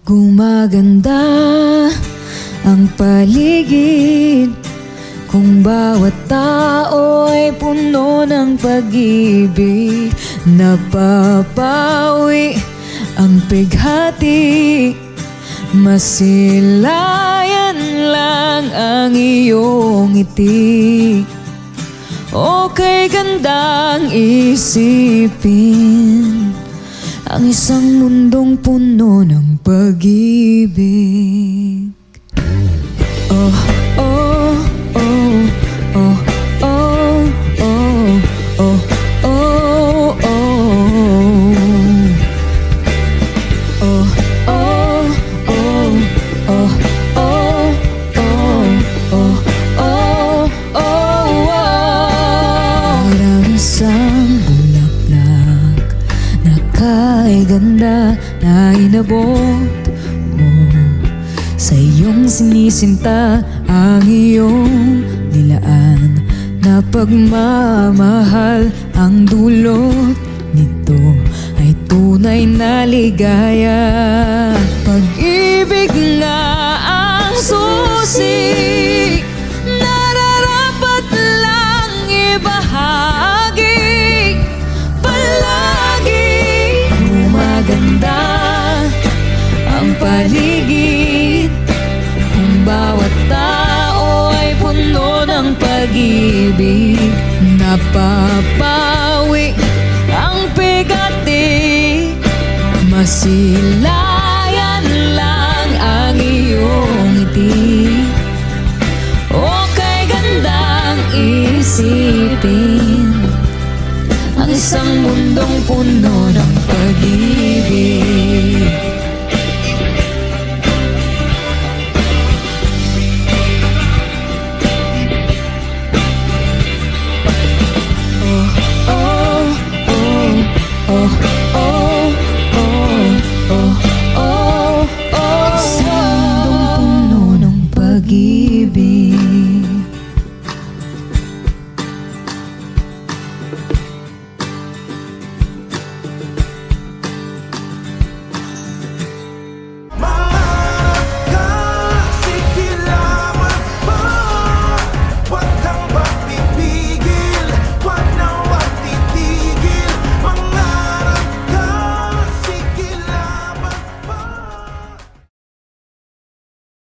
Gumaganda ang paligid kung bawat tao ay puno ng pag-ibig. Napapawi ang pighati, masilayan lang ang iyong ngiti. Okay, gandang isipin ang isang mundong puno ng pag-ibig. Oh, oh, oh, oh, oh, oh, oh, oh, oh, oh, oh, oh, oh, parang isang bulaklak na kay ganda na inabot mo. Sa iyong sinisinta ang iyong nilaan na pagmamahal. Ang dulot nito ay tunay na ligaya. Pag-ibig nga ang susi, nararapat lang ibahagi. Palagi gumaganda ang paligid kung bawat tao ay puno ng pag-ibig. Napapawi ang bigati, masilayan lang ang iyong ngiti. Okay, gandang isipin ang isang mundong puno ng pag-ibig. Pag-ibig.